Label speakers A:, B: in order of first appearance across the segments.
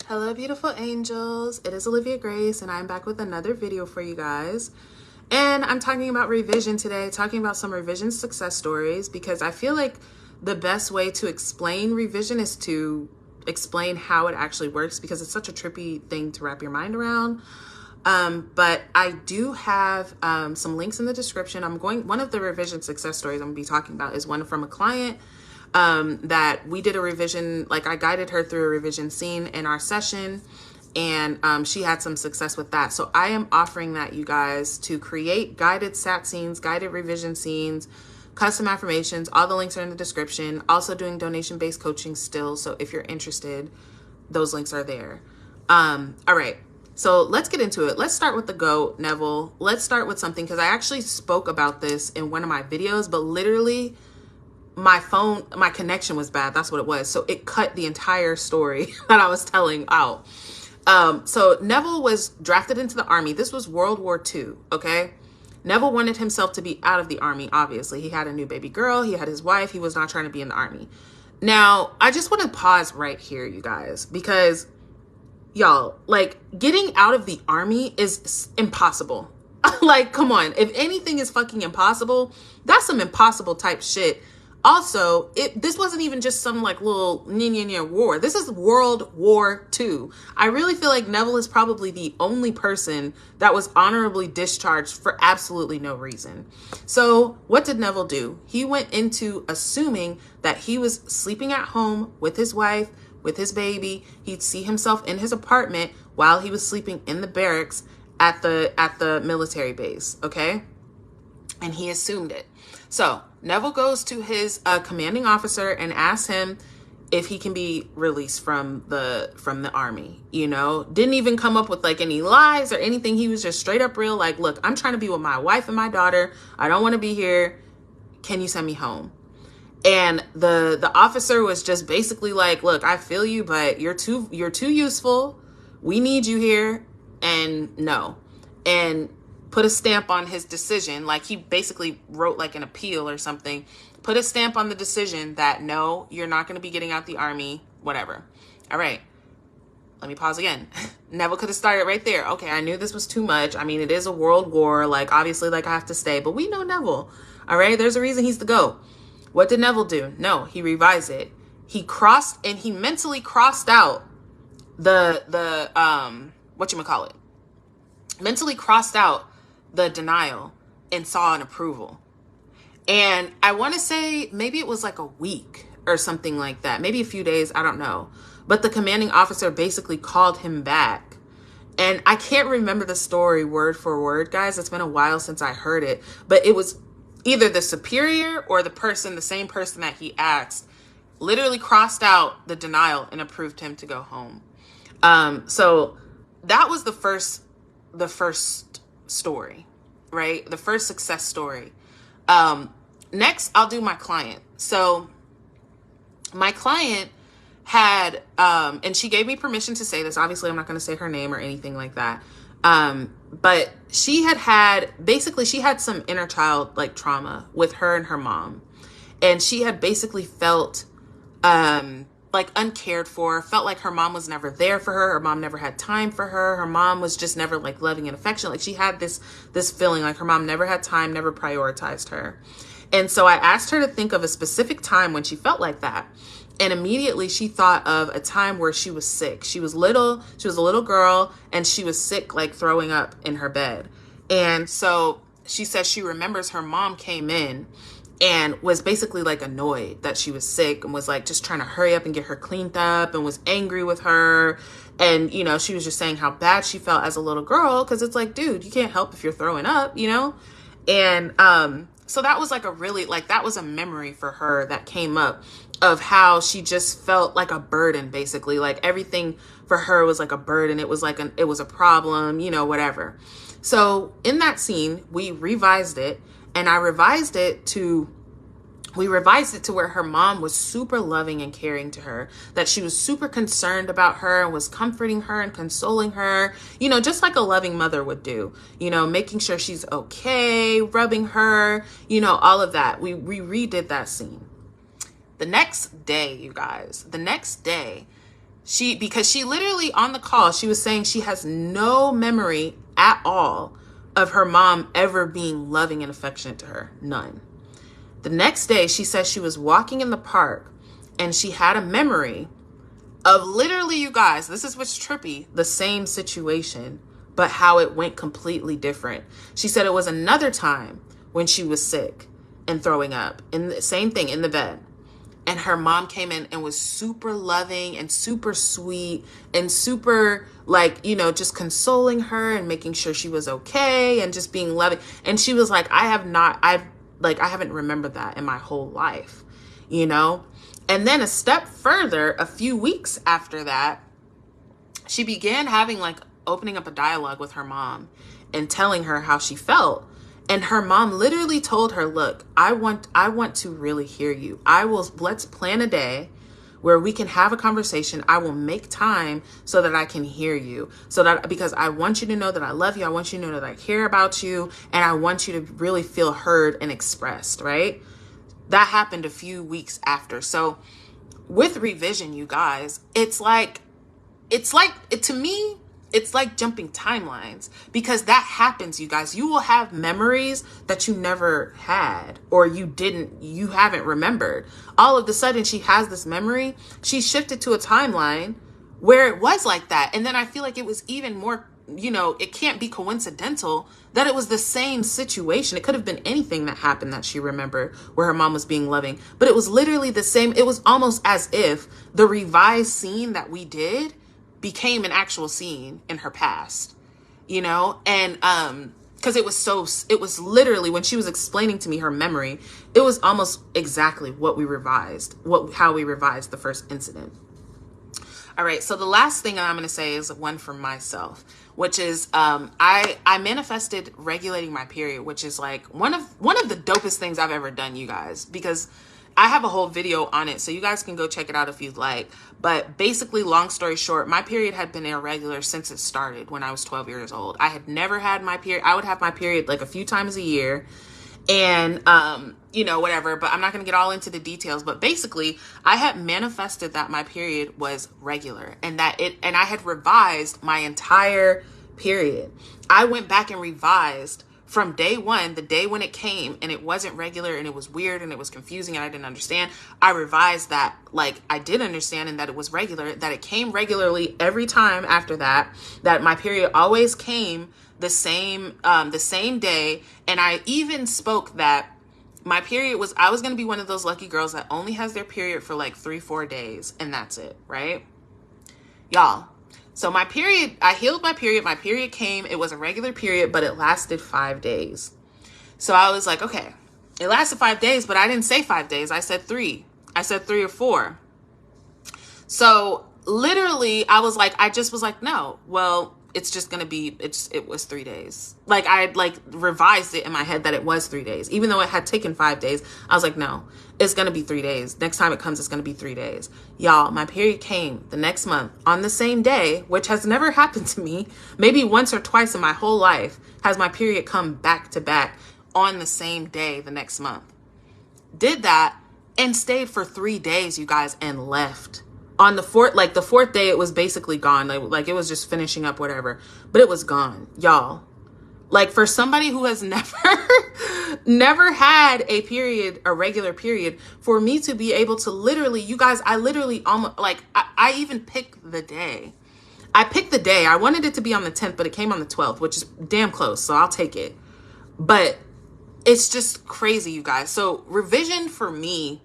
A: Hello, beautiful angels. It is Olivia Grace, and I'm back with another video for you guys. And I'm talking about revision today, talking about some revision success stories, because I feel like the best way to explain revision is to explain how it actually works, because it's such a trippy thing to wrap your mind around. But I do have some links in the description. One of the revision success stories I'm gonna be talking about is one from a client that we did a revision, like I guided her through a revision scene in our session, and she had some success with that. So I am offering that, you guys, to create guided SAT scenes, guided revision scenes, custom affirmations. All the links are in the description. Also doing donation-based coaching still. So if you're interested, those links are there. All right. So let's get into it. Let's start with the GOAT, Neville. Let's start with something, because I actually spoke about this in one of my videos, but literally my connection was bad. That's what it was. So it cut the entire story that I was telling out. So Neville was drafted into the army. This was World War II. Okay. Neville wanted himself to be out of the army. Obviously, he had a new baby girl. He had his wife. He was not trying to be in the army. Now, I just want to pause right here, you guys, because y'all, like, getting out of the army is impossible. Like, come on. If anything is fucking impossible, that's some impossible type shit. Also, this wasn't even just some like little war. This is World War II. I really feel like Neville is probably the only person that was honorably discharged for absolutely no reason. So what did Neville do? He went into assuming that he was sleeping at home with his wife, with his baby. He'd see himself in his apartment while he was sleeping in the barracks at the military base. Okay. And he assumed it. So Neville goes to his commanding officer and asks him if he can be released from the army. You know, didn't even come up with like any lies or anything. He was just straight up real, like, look, I'm trying to be with my wife and my daughter. I don't want to be here. Can you send me home? And the officer was just basically like, look, I feel you, but you're too useful. We need you here. And no. And put a stamp on his decision. Like, he basically wrote like an appeal or something, put a stamp on the decision that no, you're not going to be getting out the army, whatever. All right. Let me pause again. Neville could have started right there. Okay. I knew this was too much. I mean, it is a world war. Like, obviously, like, I have to stay, but we know Neville. All right. There's a reason he's the GOAT. What did Neville do? No, he revised it. He mentally crossed out mentally crossed out the denial and saw an approval. And I want to say maybe it was like a week or something like that, maybe a few days, I don't know, but the commanding officer basically called him back. And I can't remember the story word for word, guys. It's been a while since I heard it, but it was either the superior or the same person that he asked, literally crossed out the denial and approved him to go home. So that was the first story, right? The first success story. Next, I'll do my client. So my client had, and she gave me permission to say this. Obviously, I'm not going to say her name or anything like that. But she had some inner child like trauma with her and her mom. And she had basically felt, like uncared for, felt like her mom was never there for her. Her mom never had time for her. Her mom was just never like loving and affectionate. Like, she had this feeling like her mom never had time, never prioritized her. And so I asked her to think of a specific time when she felt like that. And immediately she thought of a time where she was sick. She was a little girl, and she was sick, like throwing up in her bed. And so she says she remembers her mom came in and was basically like annoyed that she was sick, and was like just trying to hurry up and get her cleaned up, and was angry with her. And, you know, she was just saying how bad she felt as a little girl, because it's like, dude, you can't help if you're throwing up, you know? And so that was like that was a memory for her that came up of how she just felt like a burden, basically. Like, everything for her was like a burden. It was like it was a problem, you know, whatever. So in that scene, we revised it. And I revised it to where her mom was super loving and caring to her, that she was super concerned about her and was comforting her and consoling her, you know, just like a loving mother would do, you know, making sure she's okay, rubbing her, you know, all of that. We redid that scene. The next day, you guys, Because she literally on the call, she was saying she has no memory at all of her mom ever being loving and affectionate to her. None. The next day, she says she was walking in the park and she had a memory of literally, you guys, this is what's trippy, the same situation, but how it went completely different. She said it was another time when she was sick and throwing up, and the same thing in the bed. And her mom came in and was super loving and super sweet and super like, you know, just consoling her and making sure she was okay and just being loving. And she was like, I haven't remembered that in my whole life, you know? And then a step further, a few weeks after that, she began having like opening up a dialogue with her mom and telling her how she felt. And her mom literally told her, look, I want to really hear you. Let's plan a day where we can have a conversation. I will make time so that I can hear you. Because I want you to know that I love you. I want you to know that I care about you. And I want you to really feel heard and expressed, right? That happened a few weeks after. So with revision, you guys, to me, it's like jumping timelines, because that happens, you guys. You will have memories that you never had, or you haven't remembered. All of a sudden, she has this memory. She shifted to a timeline where it was like that. And then I feel like it was even more, you know, it can't be coincidental that it was the same situation. It could have been anything that happened that she remembered where her mom was being loving, but it was literally the same. It was almost as if the revised scene that we did became an actual scene in her past, you know? And because it was literally, when she was explaining to me her memory, it was almost exactly what we revised, how we revised the first incident. All right, so the last thing I'm going to say is one for myself, which is I manifested regulating my period, which is like one of the dopest things I've ever done, you guys, because I have a whole video on it, so you guys can go check it out if you'd like. But basically, long story short, my period had been irregular since it started when I was 12 years old. I had never had my period. I would have my period like a few times a year, and you know, whatever, but I'm not going to get all into the details. But basically, I had manifested that my period was regular, and and I had revised my entire period. I went back and revised from day one, the day when it came and it wasn't regular and it was weird and it was confusing and I didn't understand. I revised that, like, I did understand, and that it was regular, that it came regularly every time after that, that my period always came the same day. And I even spoke that my period I was going to be one of those lucky girls that only has their period for like 3-4 days, and that's it, right? Y'all. So my period, I healed my period came, it was a regular period, but it lasted 5 days. So I was like, okay, it lasted 5 days, but I didn't say 5 days. I said 3. I said 3 or 4. So literally I was like, no, well, it's just going to be, it was 3 days. Like I had like revised it in my head that it was 3 days, even though it had taken 5 days. I was like, no, it's going to be 3 days. Next time it comes, it's going to be 3 days. Y'all, my period came the next month on the same day, which has never happened to me. Maybe once or twice in my whole life has my period come back to back on the same day the next month. Did that and stayed for 3 days, you guys, and left. On the fourth day, it was basically gone. Like it was just finishing up whatever, but it was gone, y'all. Like for somebody who has never had a regular period, for me to be able to literally, you guys, I literally almost like, I even picked the day. I picked the day. I wanted it to be on the 10th, but it came on the 12th, which is damn close. So I'll take it. But it's just crazy, you guys. So revision for me,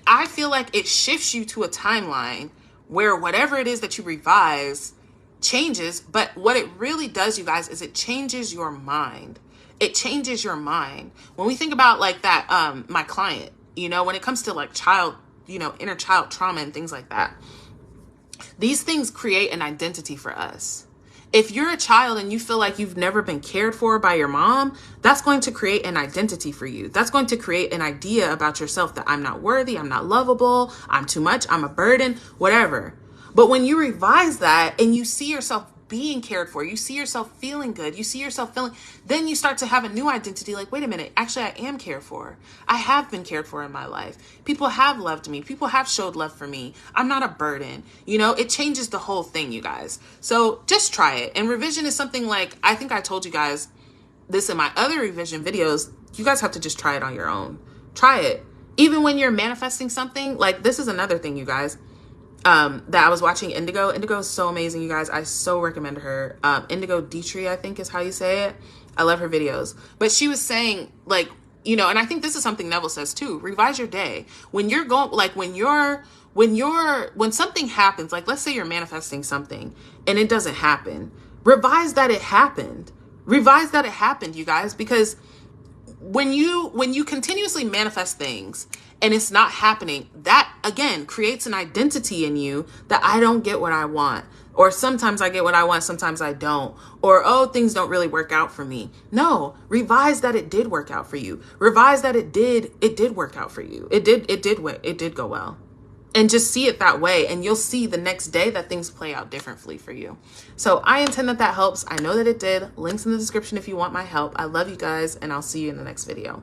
A: I feel like it shifts you to a timeline where whatever it is that you revise changes. But what it really does, you guys, is it changes your mind. It changes your mind. When we think about like that, my client, you know, when it comes to like child, you know, inner child trauma and things like that, these things create an identity for us. If you're a child and you feel like you've never been cared for by your mom, that's going to create an identity for you. That's going to create an idea about yourself that I'm not worthy, I'm not lovable, I'm too much, I'm a burden, whatever. But when you revise that and you see yourself being cared for. You see yourself feeling good. You see yourself feeling, then you start to have a new identity. Like, wait a minute, actually I am cared for. I have been cared for in my life. People have loved me. People have showed love for me. I'm not a burden. You know, it changes the whole thing, you guys. So just try it. And revision is something like, I think I told you guys this in my other revision videos. You guys have to just try it on your own. Try it. Even when you're manifesting something, like this is another thing, you guys, that I was watching Indigo. Indigo is so amazing, you guys. I so recommend her. Indigo Dietrich, I think is how you say it. I love her videos. But she was saying, like, you know, and I think this is something Neville says too, revise your day. When you're going, like when something happens, like let's say you're manifesting something and it doesn't happen, revise that it happened. Revise that it happened, you guys, because when you continuously manifest things and it's not happening, that again creates an identity in you that I don't get what I want, or sometimes I get what I want, sometimes I don't, or oh, things don't really work out for me. No, revise that it did work out for you. Revise that it did work out for you. It did go well. And just see it that way, and you'll see the next day that things play out differently for you. So I intend that helps. I know that it did. Links in the description if you want my help. I love you guys, and I'll see you in the next video.